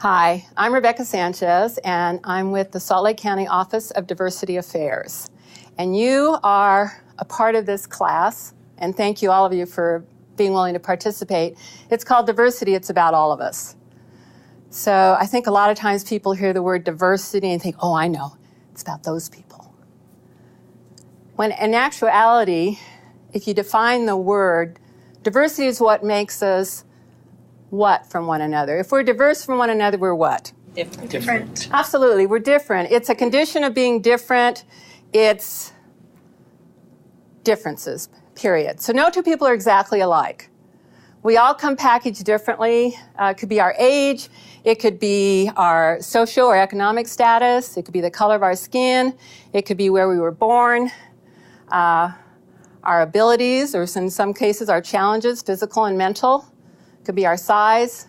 Hi, I'm Rebecca Sanchez, and I'm with the Salt Lake County Office of Diversity Affairs. And you are a part of this class, and thank you all of you for being willing to participate. It's called Diversity, It's About All of Us. So I think a lot of times people hear the word diversity and think, oh, I know, it's about those people. When in actuality, if you define the word, diversity is what makes us what from one another? If we're diverse from one another, we're what? Different. Absolutely, we're different. It's a condition of being different. It's differences, period. So no two people are exactly alike. We all come packaged differently. It could be our age. It could be our social or economic status. It could be the color of our skin. It could be where we were born. Our abilities, or in some cases, our challenges, physical and mental. Could be our size.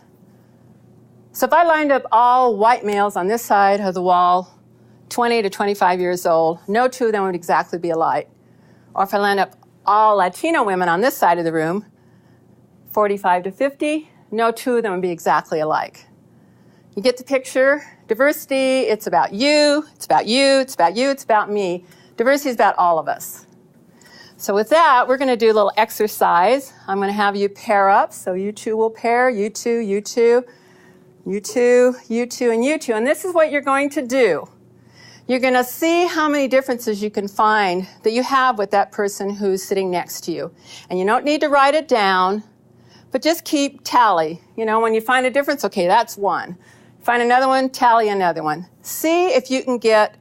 So if I lined up all white males on this side of the wall, 20 to 25 years old, no two of them would exactly be alike. Or if I lined up all Latino women on this side of the room, 45 to 50, no two of them would be exactly alike. You get the picture? Diversity, it's about you, it's about you, it's about you, it's about me. Diversity is about all of us. So with that, we're going to do a little exercise. I'm going to have you pair up. So you two will pair, you two, you two, you two, you two, and you two. And this is what you're going to do. You're going to see how many differences you can find that you have with that person who's sitting next to you. And you don't need to write it down, but just keep tally. You know, when you find a difference, okay, that's one. Find another one, tally another one. See if you can get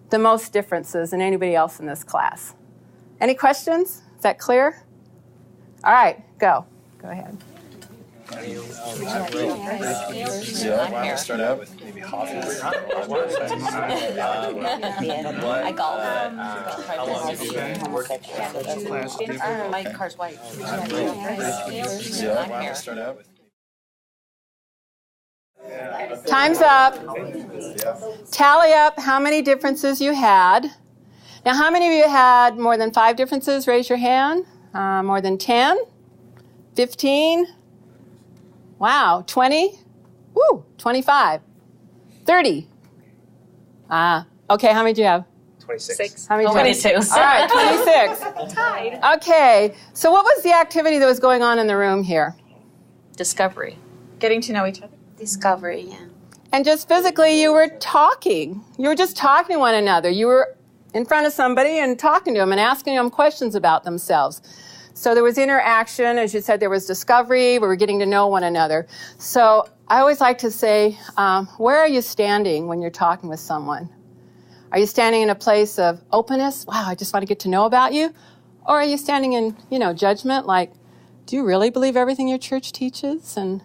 the most differences than anybody else in this class. Any questions? Is that clear? All right, go. Go ahead. Start out with maybe Hoffman. I golf. My car's white. Time's up. Tally up how many differences you had. Now, how many of you had more than 5 differences? Raise your hand. More than 10? 15? Wow. 20? Woo, 25. 30. Okay, how many do you have? 26. How many? 22. All right, 26. Tied. Okay, so what was the activity that was going on in the room here? Discovery. Getting to know each other. Discovery, yeah. And just physically, you were talking. You were just talking to one another. You were in front of somebody and talking to them and asking them questions about themselves. So there was interaction. As you said, there was discovery. We were getting to know one another. So I always like to say, where are you standing when you're talking with someone? Are you standing in a place of openness? Wow, I just want to get to know about you. Or are you standing in, judgment, like, do you really believe everything your church teaches? And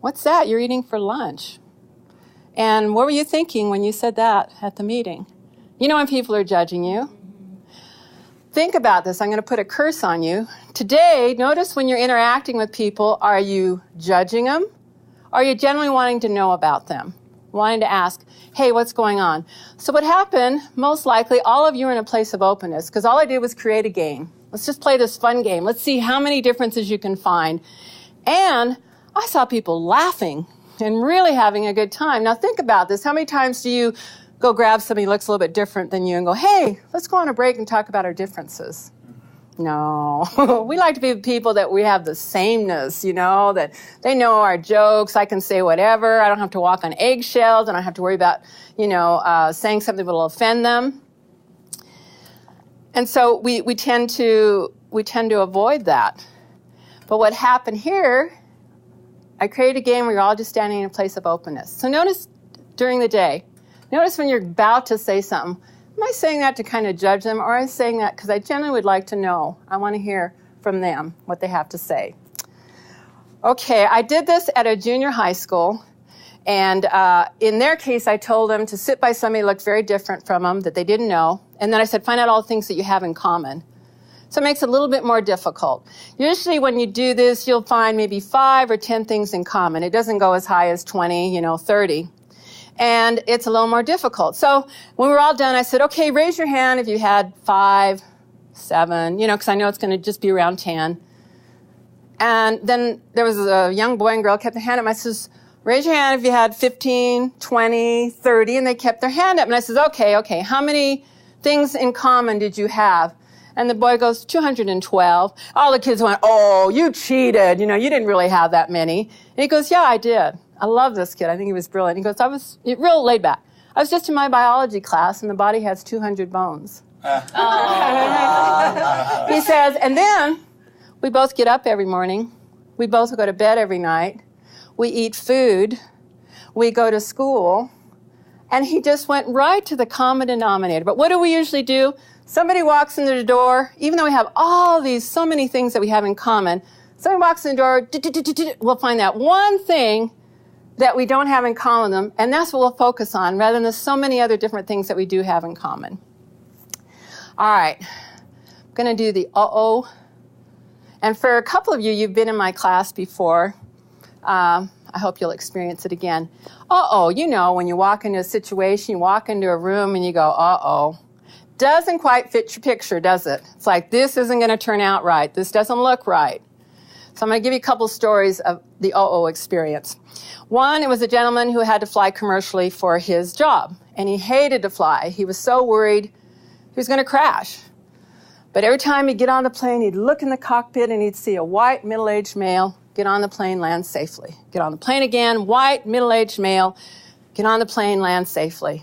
what's that you're eating for lunch? And what were you thinking when you said that at the meeting? You know when people are judging you. Think about this. I'm going to put a curse on you. Today, notice when you're interacting with people, are you judging them? Or are you generally wanting to know about them? Wanting to ask, hey, what's going on? So what happened, most likely, all of you are in a place of openness, because all I did was create a game. Let's just play this fun game. Let's see how many differences you can find. And I saw people laughing and really having a good time. Now think about this. How many times do you go grab somebody who looks a little bit different than you and go, hey, let's go on a break and talk about our differences? No. We like to be people that we have the sameness, that they know our jokes. I can say whatever. I don't have to walk on eggshells. I don't have to worry about, saying something that will offend them. And so we tend to avoid that. But what happened here, I created a game where you're all just standing in a place of openness. So notice during the day, notice when you're about to say something, am I saying that to kind of judge them, or am I saying that because I genuinely would like to know? I want to hear from them what they have to say. Okay, I did this at a junior high school, and in their case, I told them to sit by somebody who looked very different from them that they didn't know, and then I said, find out all the things that you have in common. So it makes it a little bit more difficult. Usually when you do this, you'll find maybe 5 or 10 things in common. It doesn't go as high as 20, 30. And it's a little more difficult. So when we're all done, I said, okay, raise your hand if you had 5, 7, because I know it's going to just be around 10. And then there was a young boy and girl kept their hand up. I says, Raise your hand if you had 15, 20, 30, and they kept their hand up. And I says, okay, how many things in common did you have? And the boy goes, 212. All the kids went, oh, you cheated. You didn't really have that many. And he goes, yeah, I did. I love this kid. I think he was brilliant. He goes, I was real laid back. I was just in my biology class, and the body has 200 bones. He says, and then we both get up every morning. We both go to bed every night. We eat food. We go to school. And he just went right to the common denominator. But what do we usually do? Somebody walks into the door, even though we have so many things that we have in common, somebody walks in the door, we'll find that one thing that we don't have in common with them, and that's what we'll focus on, rather than the so many other different things that we do have in common. All right, I'm going to do the uh-oh. And for a couple of you, you've been in my class before. I hope you'll experience it again. Uh-oh, when you walk into a situation, you walk into a room and you go, uh-oh. Doesn't quite fit your picture, does it? It's like, this isn't going to turn out right. This doesn't look right. So I'm going to give you a couple stories of the uh-oh experience. One, it was a gentleman who had to fly commercially for his job, and he hated to fly. He was so worried he was going to crash. But every time he'd get on the plane, he'd look in the cockpit and he'd see a white, middle-aged male get on the plane, land safely. Get on the plane again, white, middle-aged male, get on the plane, land safely.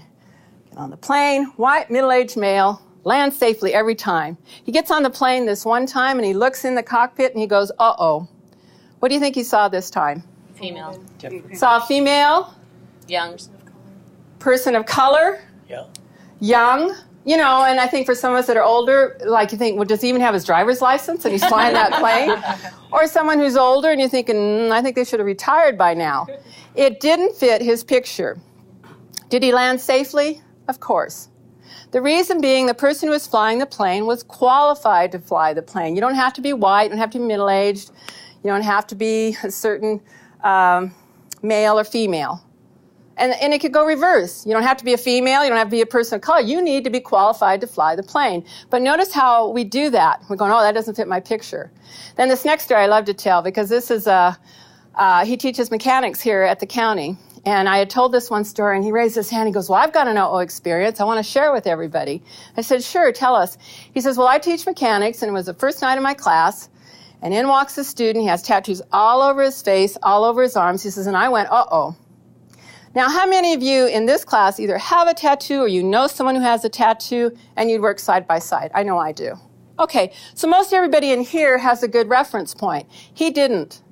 Get on the plane, white, middle-aged male, land safely every time. He gets on the plane this one time and he looks in the cockpit and he goes, uh-oh. What do you think he saw this time? Female. Saw a female. Young. Person of color. Yeah. Young. And I think for some of us that are older, like you think, well, does he even have his driver's license and he's flying that plane? Or someone who's older and you're thinking, I think they should have retired by now. It didn't fit his picture. Did he land safely? Of course. The reason being the person who was flying the plane was qualified to fly the plane. You don't have to be white, you don't have to be middle-aged, you don't have to be a certain male or female. And it could go reverse. You don't have to be a female. You don't have to be a person of color. You need to be qualified to fly the plane. But notice how we do that. We're going, oh, that doesn't fit my picture. Then this next story I love to tell because this is he teaches mechanics here at the county. And I had told this one story, and he raised his hand. He goes, well, I've got an uh-oh experience. I want to share with everybody. I said, sure, tell us. He says, well, I teach mechanics, and it was the first night of my class. And in walks a student. He has tattoos all over his face, all over his arms. He says, and I went, uh-oh. Now, how many of you in this class either have a tattoo or you know someone who has a tattoo and you'd work side by side? I know I do. Okay, so most everybody in here has a good reference point. He didn't.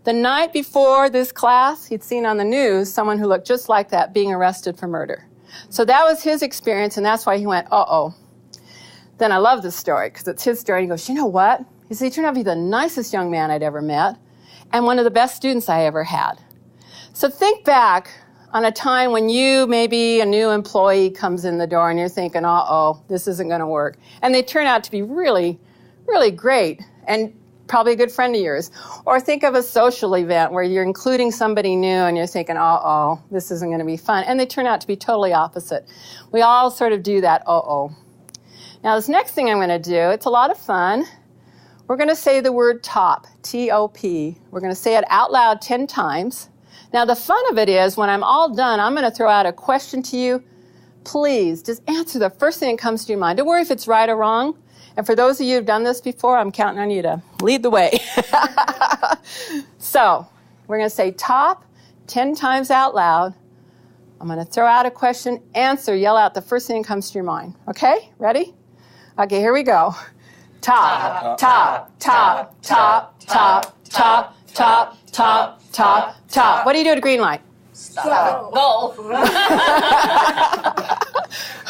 The night before this class, he'd seen on the news someone who looked just like that being arrested for murder. So that was his experience, and that's why he went, uh-oh. Then I love this story because it's his story. He goes, you know what? He said, he turned out to be the nicest young man I'd ever met and one of the best students I ever had. So think back on a time when maybe a new employee comes in the door and you're thinking, uh-oh, this isn't going to work. And they turn out to be really, really great and probably a good friend of yours. Or think of a social event where you're including somebody new and you're thinking, uh-oh, this isn't going to be fun. And they turn out to be totally opposite. We all sort of do that, uh-oh. Now, this next thing I'm going to do, it's a lot of fun. We're going to say the word top, T-O-P. We're going to say it out loud 10 times. Now, the fun of it is, when I'm all done, I'm going to throw out a question to you. Please, just answer the first thing that comes to your mind. Don't worry if it's right or wrong. And for those of you who've done this before, I'm counting on you to lead the way. So, we're going to say top 10 times out loud. I'm going to throw out a question, answer, yell out the first thing that comes to your mind. Okay? Ready? Okay, here we go. Top, top, top, top, top, top, top, top, top, top. What do you do at a green light? Stop. Go.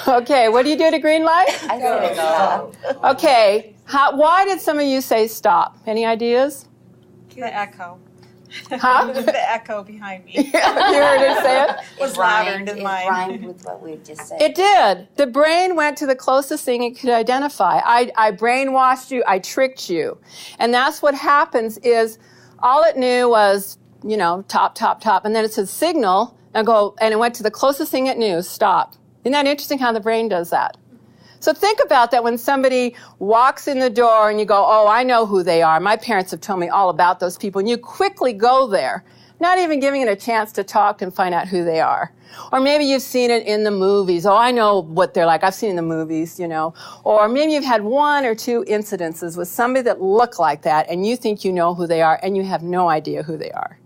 Okay, what do you do at a green light? I said go. Okay, why did some of you say stop? Any ideas? The echo. Huh? The echo behind me. You heard her say it? Was louder than It mine. rhymed with what we just said. It did. The brain went to the closest thing it could identify. I brainwashed you. I tricked you. And that's what happens is all it knew was, top, top, top. And then it said signal and it went to the closest thing it knew, stop. Isn't that interesting how the brain does that? So think about that when somebody walks in the door and you go, oh, I know who they are. My parents have told me all about those people. And you quickly go there. not even giving it a chance to talk and find out who they are. Or maybe you've seen it in the movies. Oh, I know what they're like. I've seen it in the movies, you know. Or maybe you've had 1 or 2 incidences with somebody that look like that, and you think you know who they are, and you have no idea who they are.